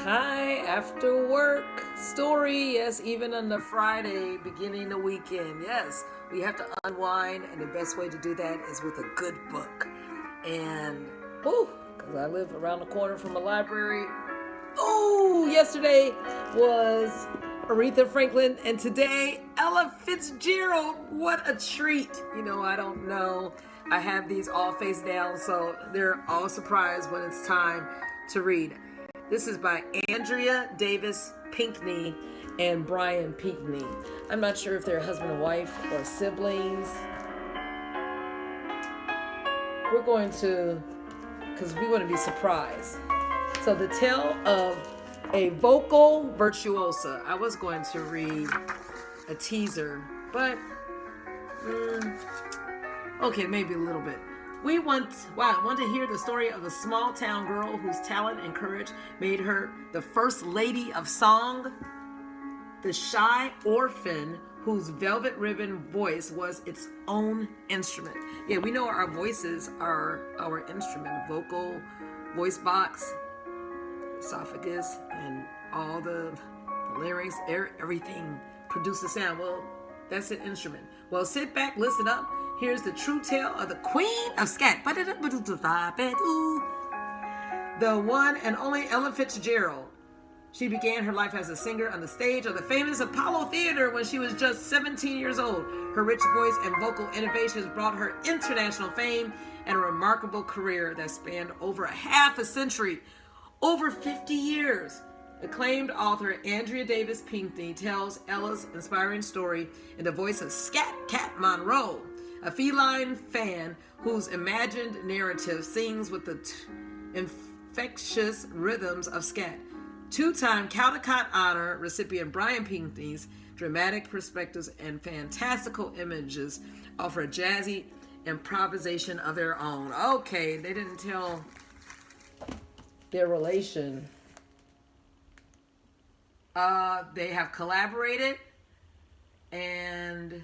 Hi, after work story. Yes, even on the Friday, beginning the weekend. Yes, we have to unwind, and the best way to do that is with a good book. And, because I live around the corner from a library. Yesterday was Aretha Franklin, and today Ella Fitzgerald. What a treat. I don't know. I have these all face down, so they're all surprised when it's time to read. This is by Andrea Davis Pinkney and Brian Pinkney. I'm not sure if they're husband and wife or siblings. We're going to, because we want to be surprised. So the tale of a vocal virtuosa. I was going to read a teaser, but okay, maybe a little bit. I want to hear the story of a small town girl whose talent and courage made her the first lady of song, the shy orphan whose velvet ribbon voice was its own instrument. Yeah, we know our voices are our instrument. Vocal, voice box, esophagus, and all the larynx, everything produces sound. Well, that's an instrument. Well, sit back, listen up. Here's the true tale of the Queen of Scat. The one and only Ella Fitzgerald. She began her life as a singer on the stage of the famous Apollo Theater when she was just 17 years old. Her rich voice and vocal innovations brought her international fame and a remarkable career that spanned over a half a century, over 50 years. Acclaimed author Andrea Davis Pinkney tells Ella's inspiring story in the voice of Scat Cat Monroe, a feline fan whose imagined narrative sings with the infectious rhythms of scat. Two-time Caldecott Honor recipient Brian Pinkney's dramatic perspectives and fantastical images offer a jazzy improvisation of their own. Okay, they didn't tell their relation. They have collaborated, and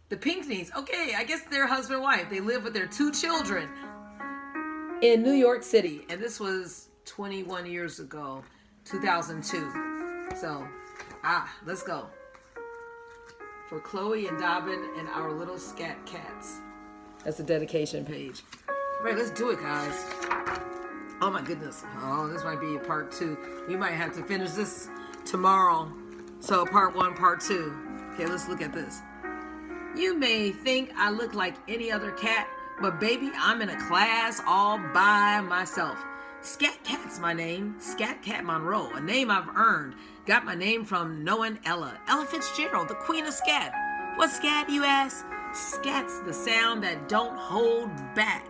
the Pinkneys, okay, I guess they're husband and wife. They live with their two children in New York City, and this was 21 years ago, 2002. So, let's go. For Chloe and Dobbin and our little scat cats. That's the dedication page. All right, let's do it, guys. Oh my goodness. Oh, this might be a part 2. We might have to finish this tomorrow. So part 1, part 2. Okay, let's look at this. You may think I look like any other cat, but baby, I'm in a class all by myself. Scat Cat's my name, Scat Cat Monroe, a name I've earned. Got my name from knowing Ella Fitzgerald, the Queen of Scat. What's scat, you ask? Scat's the sound that don't hold back.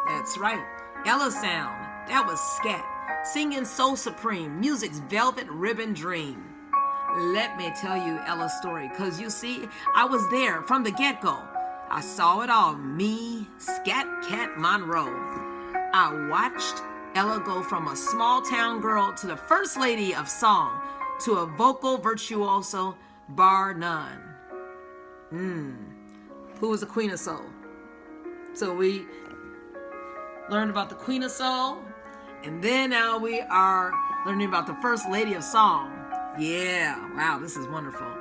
That's right, Ella sound. That was Scat, singing so supreme, music's velvet ribbon dream. Let me tell you Ella's story, because you see, I was there from the get-go. I saw it all, me, Scat Cat Monroe. I watched Ella go from a small-town girl to the first lady of song, to a vocal virtuoso, bar none. Who was the Queen of Soul? So we learned about the Queen of Soul, and then now we are learning about the first lady of song. Yeah, wow, this is wonderful.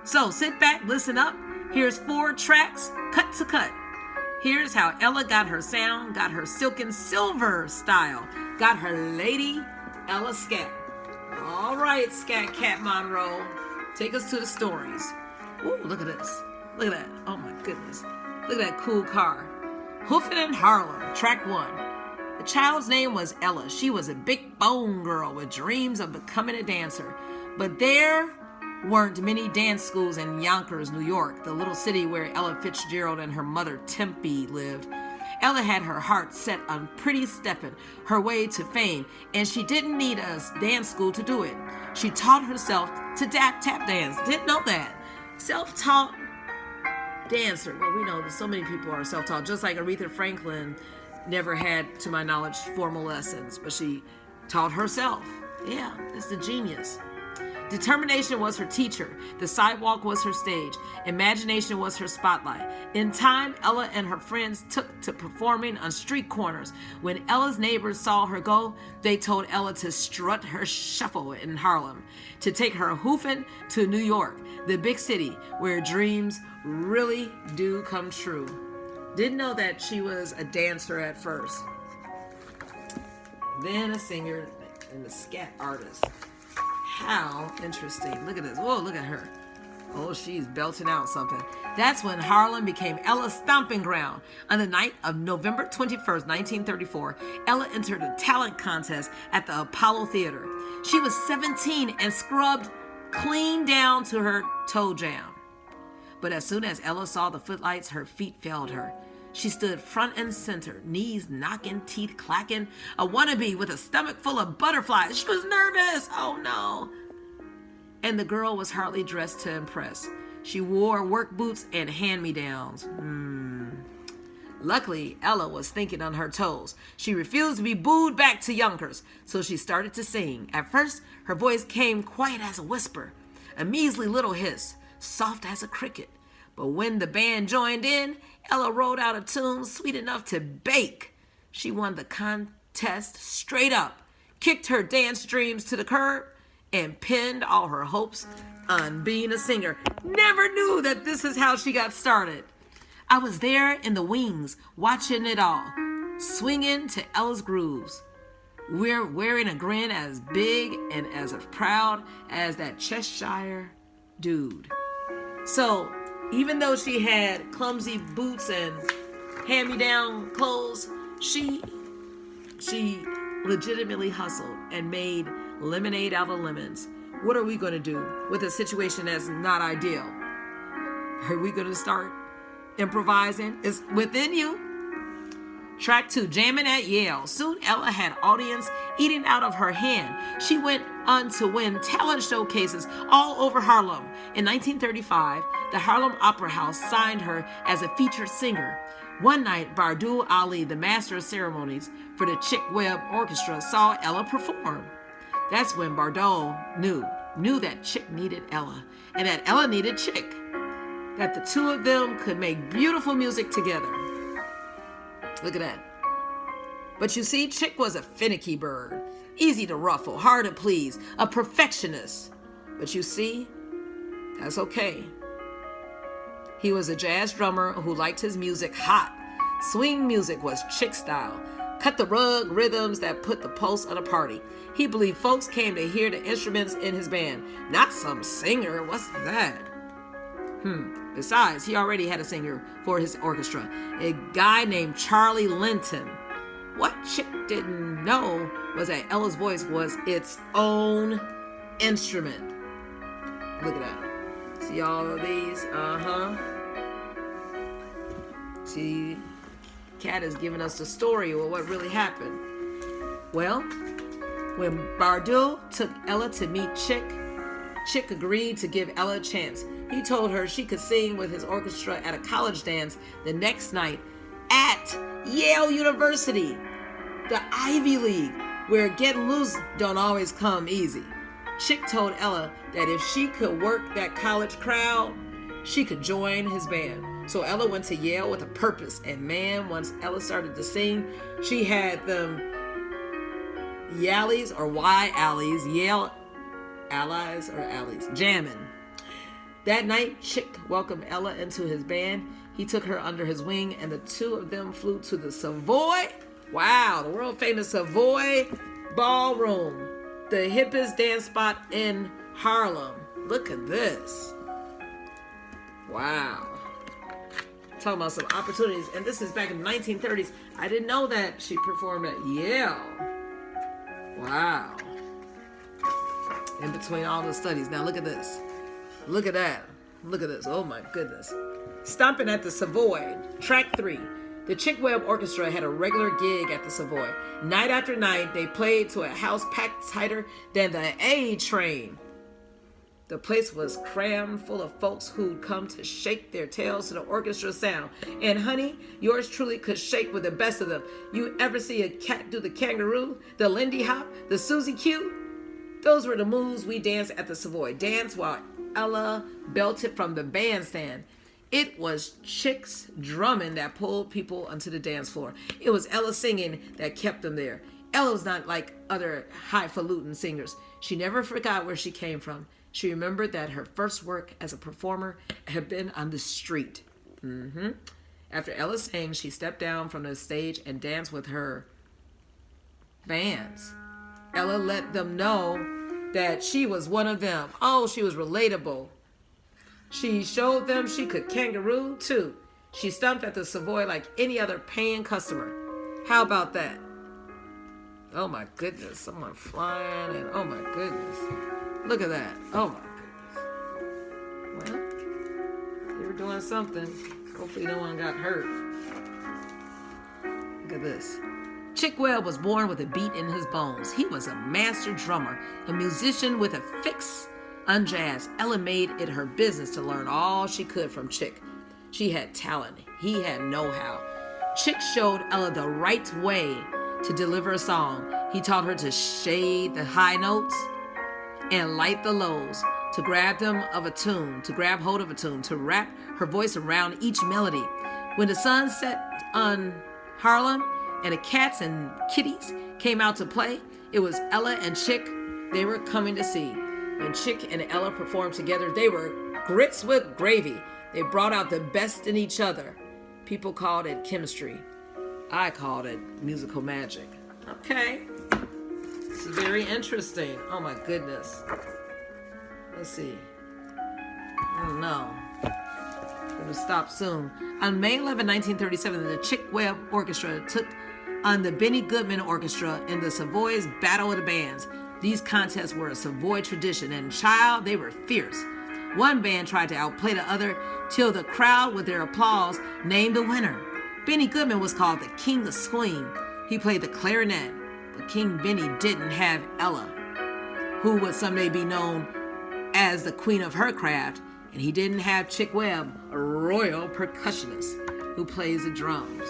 So sit back, listen up. Here's 4 tracks, cut to cut. Here's how Ella got her sound, got her silken silver style, got her lady Ella Scat. All right, Scat Cat Monroe, take us to the stories. Ooh, look at this. Look at that. Oh my goodness. Look at that cool car. Hoofing in Harlem, track 1. The child's name was Ella. She was a big bone girl with dreams of becoming a dancer. But there weren't many dance schools in Yonkers, New York, the little city where Ella Fitzgerald and her mother Tempe lived. Ella had her heart set on pretty stepping her way to fame, and she didn't need a dance school to do it. She taught herself to tap dance. Didn't know that. Self-taught dancer. Well, we know that so many people are self-taught, just like Aretha Franklin never had, to my knowledge, formal lessons, but she taught herself. Yeah, it's the genius. Determination was her teacher. The sidewalk was her stage. Imagination was her spotlight. In time, Ella and her friends took to performing on street corners. When Ella's neighbors saw her go, they told Ella to strut her shuffle in Harlem, to take her hoofing to New York, the big city where dreams really do come true. Didn't know that she was a dancer at first. Then a singer and a scat artist. How interesting. Look at this. Whoa, look at her. Oh, she's belting out something. That's when Harlem became Ella's stomping ground. On the night of November 21st, 1934, Ella entered a talent contest at the Apollo Theater. She was 17 and scrubbed clean down to her toe jam. But as soon as Ella saw the footlights, her feet failed her. She stood front and center, knees knocking, teeth clacking, a wannabe with a stomach full of butterflies. She was nervous. Oh no. And the girl was hardly dressed to impress. She wore work boots and hand-me-downs. Luckily, Ella was thinking on her toes. She refused to be booed back to Yonkers, so she started to sing. At first, her voice came quiet as a whisper, a measly little hiss, soft as a cricket. But when the band joined in, Ella wrote out a tune sweet enough to bake. She won the contest straight up, kicked her dance dreams to the curb, and pinned all her hopes on being a singer. Never knew that this is how she got started. I was there in the wings, watching it all, swinging to Ella's grooves. We're wearing a grin as big and as proud as that Cheshire dude. So, even though she had clumsy boots and hand-me-down clothes, she legitimately hustled and made lemonade out of lemons. What are we going to do with a situation that's not ideal? Are we going to start improvising? It's within you. Track 2, jamming at Yale. Soon Ella had audience eating out of her hand. She went on to win talent showcases all over Harlem. In 1935, the Harlem Opera House signed her as a featured singer. One night, Bardou Ali, the master of ceremonies for the Chick Webb Orchestra, saw Ella perform. That's when Bardou knew that Chick needed Ella, and that Ella needed Chick. That the two of them could make beautiful music together. Look at that. But you see, Chick was a finicky bird, easy to ruffle, hard to please, a perfectionist. But you see, that's okay. He was a jazz drummer who liked his music hot. Swing music was Chick style. Cut the rug rhythms that put the pulse on a party. He believed folks came to hear the instruments in his band, not some singer. What's that? Besides, he already had a singer for his orchestra, a guy named Charlie Linton. What Chick didn't know was that Ella's voice was its own instrument. Look at that. See all of these? See, Cat is giving us the story of what really happened. Well, when Bardou took Ella to meet Chick, Chick agreed to give Ella a chance. He told her she could sing with his orchestra at a college dance the next night at Yale University, the Ivy League, where getting loose don't always come easy. Chick told Ella that if she could work that college crowd, she could join his band. So Ella went to Yale with a purpose, and man, once Ella started to sing, she had them Yallies or Y-Alleys, Yale allies or alleys, jamming. That night, Chick welcomed Ella into his band. He took her under his wing, and the two of them flew to the Savoy. Wow, the world famous Savoy Ballroom, the hippest dance spot in Harlem. Look at this. Wow. Talking about some opportunities, and this is back in the 1930s. I didn't know that she performed at Yale. Wow. In between all the studies. Now look at this. Look at that. Look at this. Oh my goodness. Stomping at the Savoy. Track 3. The Chick Webb Orchestra had a regular gig at the Savoy. Night after night, they played to a house packed tighter than the A train. The place was crammed full of folks who'd come to shake their tails to the orchestra sound. And honey, yours truly could shake with the best of them. You ever see a cat do the kangaroo, the Lindy Hop, the Susie Q? Those were the moves we danced at the Savoy. Dance while Ella belted from the bandstand. It was Chick's drumming that pulled people onto the dance floor. It was Ella singing that kept them there. Ella was not like other highfalutin singers. She never forgot where she came from. She remembered that her first work as a performer had been on the street. After Ella sang, she stepped down from the stage and danced with her fans. Ella let them know that she was one of them. Oh, she was relatable. She showed them she could kangaroo too. She stumped at the Savoy like any other paying customer. How about that? Oh my goodness, someone flying and oh my goodness. Look at that. Oh my goodness. Well, they were doing something. Hopefully no one got hurt. Look at this. Chick Webb was born with a beat in his bones. He was a master drummer, a musician with a fix on jazz. Ella made it her business to learn all she could from Chick. She had talent. He had know-how. Chick showed Ella the right way to deliver a song. He taught her to shade the high notes and light the lows, to grab hold of a tune, to wrap her voice around each melody. When the sun set on Harlem and the cats and kitties came out to play, it was Ella and Chick they were coming to see. When Chick and Ella performed together, they were grits with gravy. They brought out the best in each other. People called it chemistry. I called it musical magic. Okay. This is very interesting. Oh my goodness. Let's see. I don't know. I'm going to stop soon. On May 11, 1937, the Chick Webb Orchestra took on the Benny Goodman Orchestra in the Savoy's Battle of the Bands. These contests were a Savoy tradition, and child, they were fierce. One band tried to outplay the other till the crowd, with their applause, named the winner. Benny Goodman was called the King of Swing. He played the clarinet, but King Benny didn't have Ella, who would someday be known as the queen of her craft, and he didn't have Chick Webb, a royal percussionist who plays the drums.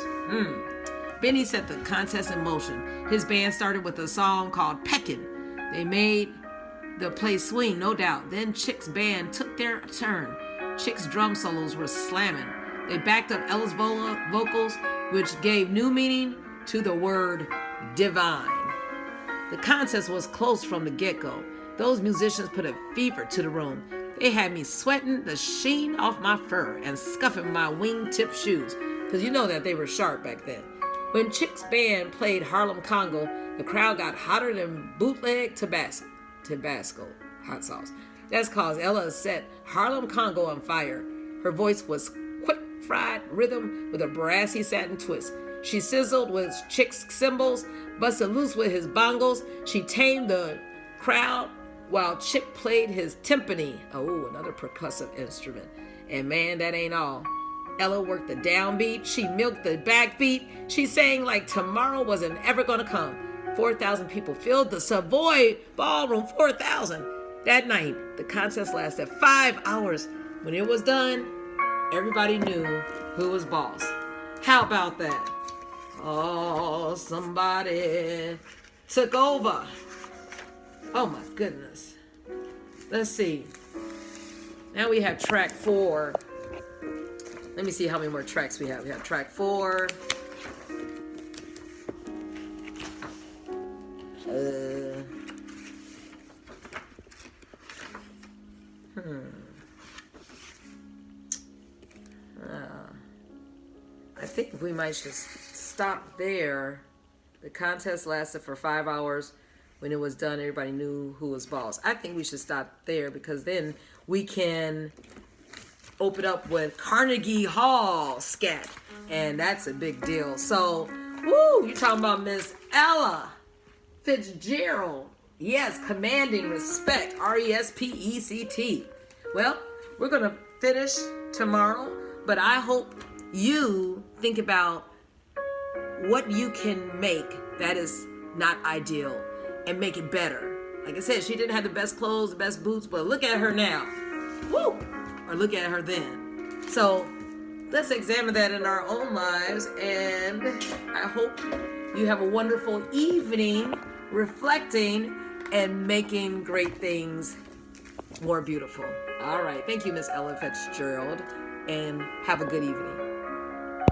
Benny set the contest in motion. His band started with a song called Peckin'. They made the place swing, no doubt. Then Chick's band took their turn. Chick's drum solos were slamming. They backed up Ella's vocals, which gave new meaning to the word divine. The contest was close from the get-go. Those musicians put a fever to the room. They had me sweating the sheen off my fur and scuffing my wingtip shoes, because you know that they were sharp back then. When Chick's band played Harlem Congo, the crowd got hotter than bootleg Tabasco hot sauce. That's cause Ella set Harlem Congo on fire. Her voice was quick fried rhythm with a brassy satin twist. She sizzled with Chick's cymbals, busted loose with his bongos. She tamed the crowd while Chick played his timpani. Oh, another percussive instrument. And man, that ain't all. Ella worked the downbeat. She milked the backbeat. She sang like tomorrow wasn't ever gonna come. 4,000 people filled the Savoy Ballroom. 4,000. That night, the contest lasted 5 hours. When it was done, everybody knew who was boss. How about that? Oh, somebody took over. Oh my goodness. Let's see. Now we have track 4. Let me see how many more tracks we have. We have track 4. I think we might just stop there. The contest lasted for 5 hours. When it was done, everybody knew who was boss. I think we should stop there, because then we can open up with Carnegie Hall Scat, and that's a big deal. So, woo, you're talking about Miss Ella Fitzgerald. Yes, commanding respect, R-E-S-P-E-C-T. Well, we're going to finish tomorrow, but I hope you think about what you can make that is not ideal and make it better. Like I said, she didn't have the best clothes, the best boots, but look at her now. Woo! Or look at her then. So let's examine that in our own lives, and I hope you have a wonderful evening reflecting and making great things more beautiful. All right. Thank you, Miss Ella Fitzgerald, and have a good evening.